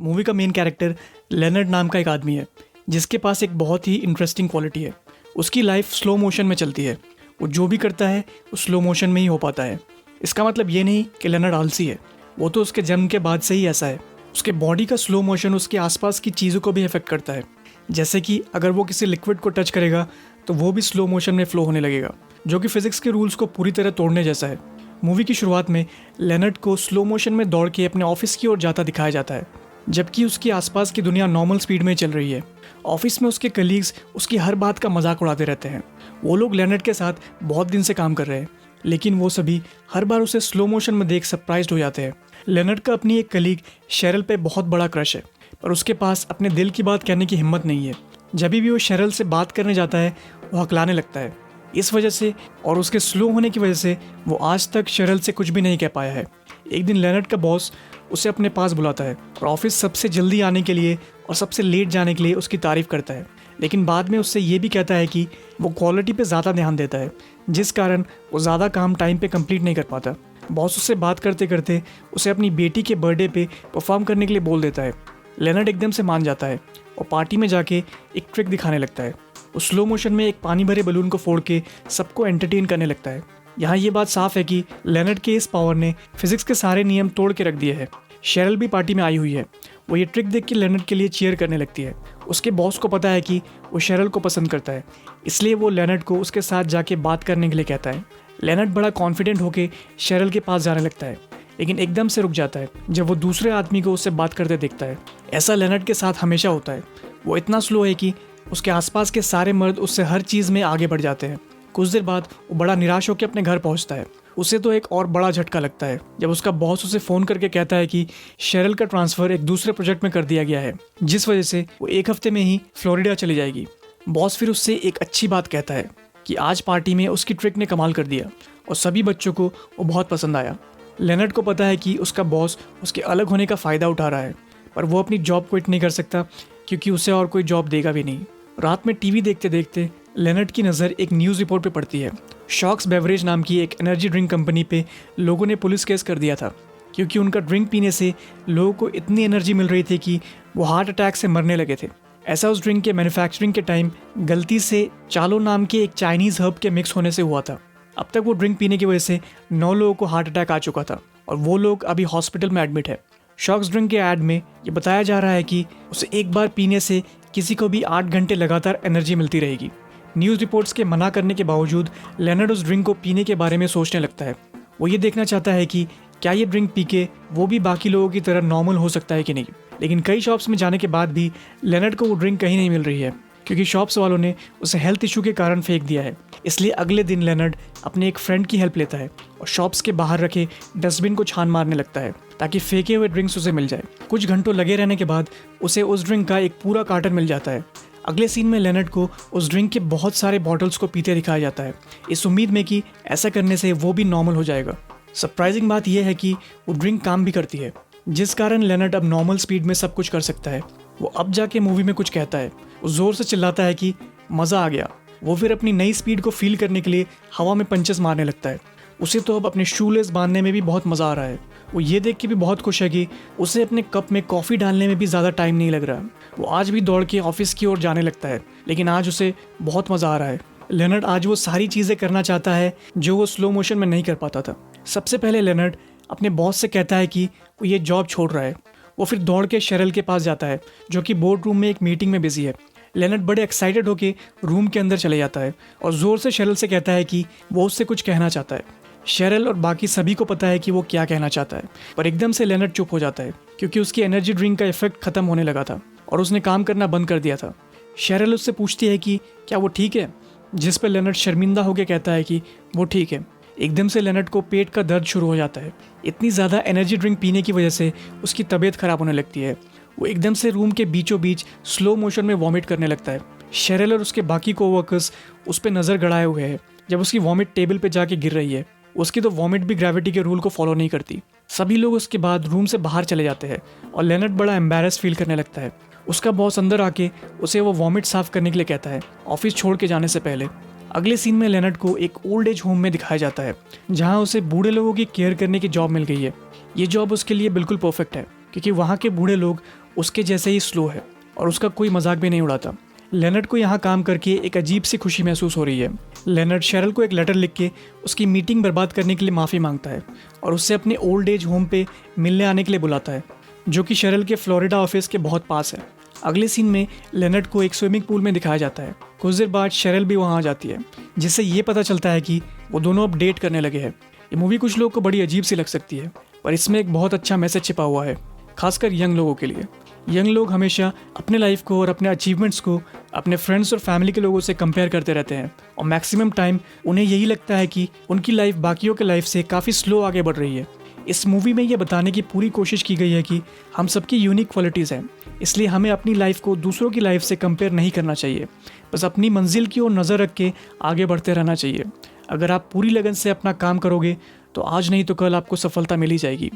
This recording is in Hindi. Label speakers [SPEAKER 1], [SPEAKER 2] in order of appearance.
[SPEAKER 1] मूवी का मेन कैरेक्टर लेनर्ड नाम का एक आदमी है जिसके पास एक बहुत ही इंटरेस्टिंग क्वालिटी है। उसकी लाइफ स्लो मोशन में चलती है। वो जो भी करता है वो स्लो मोशन में ही हो पाता है। इसका मतलब ये नहीं कि लेनर्ड आलसी है, वो तो उसके जन्म के बाद से ही ऐसा है। उसके बॉडी का स्लो मोशन उसके आसपास की चीज़ों को भी इफेक्ट करता है। जैसे कि अगर वो किसी लिक्विड को टच करेगा तो वो भी स्लो मोशन में फ्लो होने लगेगा, जो कि फिजिक्स के रूल्स को पूरी तरह तोड़ने जैसा है। मूवी की शुरुआत में लेनर्ड को स्लो मोशन में दौड़ के अपने ऑफिस की ओर जाता दिखाया जाता है, जबकि उसके आसपास की दुनिया नॉर्मल स्पीड में चल रही है। ऑफिस में उसके कलीग्स उसकी हर बात का मजाक उड़ाते रहते हैं। वो लोग लेनर्ड के साथ बहुत दिन से काम कर रहे हैं, लेकिन वो सभी हर बार उसे स्लो मोशन में देख सरप्राइज्ड हो जाते हैं। लेनर्ड का अपनी एक कलीग शेरल पे बहुत बड़ा क्रश है, पर उसके पास अपने दिल की बात कहने की हिम्मत नहीं है। जब भी वो शेरल से बात करने जाता है वो हकलाने लगता है। इस वजह से और उसके स्लो होने की वजह से वो आज तक शेरल से कुछ भी नहीं कह पाया है। एक दिन लेनर्ड का बॉस उसे अपने पास बुलाता है और ऑफिस सबसे जल्दी आने के लिए और सबसे लेट जाने के लिए उसकी तारीफ करता है, लेकिन बाद में उससे ये भी कहता है कि वो क्वालिटी पे ज़्यादा ध्यान देता है, जिस कारण वो ज़्यादा काम टाइम पे कंप्लीट नहीं कर पाता। बॉस उससे बात करते करते उसे अपनी बेटी के बर्थडे पे परफॉर्म करने के लिए बोल देता है। लेनर्ड एकदम से मान जाता है और पार्टी में जाके एक ट्रिक दिखाने लगता है। वो स्लो मोशन में एक पानी भरे बलून को फोड़ के सबको एंटरटेन करने लगता है। यहाँ ये बात साफ है कि लेनर्ड के इस पावर ने फिजिक्स के सारे नियम तोड़ के रख दिए हैं। शेरल भी पार्टी में आई हुई है। वो ये ट्रिक देख के लेनर्ड के लिए चीयर करने लगती है। उसके बॉस को पता है कि वो शेरल को पसंद करता है, इसलिए वो लेनर्ड को उसके साथ जाके बात करने के लिए कहता है। लेनर्ड बड़ा कॉन्फिडेंट होके शेरल के पास जाने लगता है, लेकिन एकदम से रुक जाता है जब वो दूसरे आदमी को उससे बात करते देखता है। ऐसा लेनर्ड के साथ हमेशा होता है। वो इतना स्लो है कि उसके आसपास के सारे मर्द उससे हर चीज़ में आगे बढ़ जाते हैं। कुछ देर बाद वो बड़ा निराश होकर अपने घर पहुंचता है। उसे तो एक और बड़ा झटका लगता है जब उसका बॉस उसे फ़ोन करके कहता है कि शेरल का ट्रांसफ़र एक दूसरे प्रोजेक्ट में कर दिया गया है, जिस वजह से वो एक हफ्ते में ही फ्लोरिडा चली जाएगी। बॉस फिर उससे एक अच्छी बात कहता है कि आज पार्टी में उसकी ट्रिक ने कमाल कर दिया और सभी बच्चों को वो बहुत पसंद आया। लेनर्ड को पता है कि उसका बॉस उसके अलग होने का फ़ायदा उठा रहा है, पर वो अपनी जॉब क्विट नहीं कर सकता क्योंकि उसे और कोई जॉब देगा भी नहीं। रात में टीवी देखते देखते लेनर्ड की नज़र एक न्यूज़ रिपोर्ट पे पड़ती है। शॉक्स बेवरेज नाम की एक एनर्जी ड्रिंक कंपनी पे लोगों ने पुलिस केस कर दिया था, क्योंकि उनका ड्रिंक पीने से लोगों को इतनी एनर्जी मिल रही थी कि वो हार्ट अटैक से मरने लगे थे। ऐसा उस ड्रिंक के मैन्युफैक्चरिंग के टाइम गलती से चालो नाम के एक चाइनीज़ हर्ब के मिक्स होने से हुआ था। अब तक वो ड्रिंक पीने की वजह से 9 लोगों को हार्ट अटैक आ चुका था और वो लोग अभी हॉस्पिटल में एडमिट है। शॉक्स ड्रिंक के ऐड में ये बताया जा रहा है कि उसे एक बार पीने से किसी को भी 8 घंटे लगातार एनर्जी मिलती रहेगी। न्यूज़ रिपोर्ट्स के मना करने के बावजूद लेनर्ड उस ड्रिंक को पीने के बारे में सोचने लगता है। वो ये देखना चाहता है कि क्या ये ड्रिंक पी के वो भी बाकी लोगों की तरह नॉर्मल हो सकता है कि नहीं। लेकिन कई शॉप्स में जाने के बाद भी लेनर्ड को वो ड्रिंक कहीं नहीं मिल रही है, क्योंकि शॉप्स वालों ने उसे हेल्थ इशू के कारण फेंक दिया है। इसलिए अगले दिन लेनर्ड अपने एक फ्रेंड की हेल्प लेता है और शॉप्स के बाहर रखे डस्टबिन को छान मारने लगता है ताकि फेंके हुए ड्रिंक्स उसे मिल जाए। कुछ घंटों लगे रहने के बाद उसे उस ड्रिंक का एक पूरा कार्टन मिल जाता है। अगले सीन में लेनर्ड को उस ड्रिंक के बहुत सारे बॉटल्स को पीते दिखाया जाता है, इस उम्मीद में कि ऐसा करने से वो भी नॉर्मल हो जाएगा। सरप्राइजिंग बात यह है कि वो ड्रिंक काम भी करती है, जिस कारण लेनर्ड अब नॉर्मल स्पीड में सब कुछ कर सकता है। वो अब जाके मूवी में कुछ कहता है। वो ज़ोर से चिल्लाता है कि मज़ा आ गया। वो फिर अपनी नई स्पीड को फील करने के लिए हवा में पंचेस मारने लगता है। उसे तो अब अपने शूलेस बांधने में भी बहुत मज़ा आ रहा है। वो ये देख के भी बहुत खुश है कि उसे अपने कप में कॉफ़ी डालने में भी ज़्यादा टाइम नहीं लग रहा। वो आज भी दौड़ के ऑफिस की ओर जाने लगता है, लेकिन आज उसे बहुत मज़ा आ रहा है। लेनर्ड आज वो सारी चीज़ें करना चाहता है जो वो स्लो मोशन में नहीं कर पाता था। सबसे पहले लेनर्ड अपने बॉस से कहता है कि वो ये जॉब छोड़ रहा है। वो फिर दौड़ के शेरल के पास जाता है, जो कि बोर्ड रूम में एक मीटिंग में बिजी है। लेनर्ड बड़े एक्साइटेड होकर रूम के अंदर चले जाता है और ज़ोर से शेरल से कहता है कि वो उससे कुछ कहना चाहता है। शेरल और बाकी सभी को पता है कि वो क्या कहना चाहता है, पर एकदम से लेनर्ड चुप हो जाता है क्योंकि उसकी एनर्जी ड्रिंक का इफेक्ट खत्म होने लगा था और उसने काम करना बंद कर दिया था। शेरल उससे पूछती है कि क्या वो ठीक है, जिस पर लेनर्ड शर्मिंदा होकर कहता है कि वो ठीक है। एकदम से लेनर्ड को पेट का दर्द शुरू हो जाता है। इतनी ज़्यादा एनर्जी ड्रिंक पीने की वजह से उसकी तबीयत खराब होने लगती है। वो एकदम से रूम के बीचों बीच स्लो मोशन में वॉमिट करने लगता है। शेरल और उसके बाकी कोवर्कर्स उस पर नज़र गड़ाए हुए हैं जब उसकी वॉमिट टेबल पे जाके गिर रही है। उसकी तो वॉमिट भी ग्रेविटी के रूल को फॉलो नहीं करती। सभी लोग उसके बाद रूम से बाहर चले जाते हैं और लेनर्ड बड़ा एम्बैरेस फील करने लगता है। उसका बॉस अंदर आके उसे वो वॉमिट साफ करने के लिए कहता है, ऑफिस छोड़ के जाने से पहले। अगले सीन में लेनर्ड को एक ओल्ड एज होम में दिखाया जाता है, जहां उसे बूढ़े लोगों की केयर करने की जॉब मिल गई है। ये जॉब उसके लिए बिल्कुल परफेक्ट है, क्योंकि वहाँ के बूढ़े लोग उसके जैसे ही स्लो है और उसका कोई मजाक भी नहीं उड़ाता। लेनर्ड को यहाँ काम करके एक अजीब सी खुशी महसूस हो रही है। लेनर्ड शेरल को एक लेटर लिख के उसकी मीटिंग बर्बाद करने के लिए माफ़ी मांगता है और उससे अपने ओल्ड एज होम पे मिलने आने के लिए बुलाता है, जो कि शेरल के फ्लोरिडा ऑफिस के बहुत पास है। अगले सीन में लेनर्ड को एक स्विमिंग पूल में दिखाया जाता है। कुछ देर बाद शेरल भी वहाँ आ जाती है, जिससे ये पता चलता है कि वो दोनों अब डेट करने लगे हैं। ये मूवी कुछ लोगों को बड़ी अजीब सी लग सकती है, पर इसमें एक बहुत अच्छा मैसेज छिपा हुआ है, खासकर यंग लोगों के लिए। यंग लोग हमेशा अपने लाइफ को और अपने अचीवमेंट्स को अपने फ्रेंड्स और फैमिली के लोगों से कंपेयर करते रहते हैं और मैक्सिमम टाइम उन्हें यही लगता है कि उनकी लाइफ बाकियों के लाइफ से काफ़ी स्लो आगे बढ़ रही है। इस मूवी में ये बताने की पूरी कोशिश की गई है कि हम सबकी यूनिक क्वालिटीज़ हैं, इसलिए हमें अपनी लाइफ को दूसरों की लाइफ से कंपेयर नहीं करना चाहिए। बस अपनी मंजिल की ओर नज़र रख के आगे बढ़ते रहना चाहिए। अगर आप पूरी लगन से अपना काम करोगे तो आज नहीं तो कल आपको सफलता मिल ही जाएगी।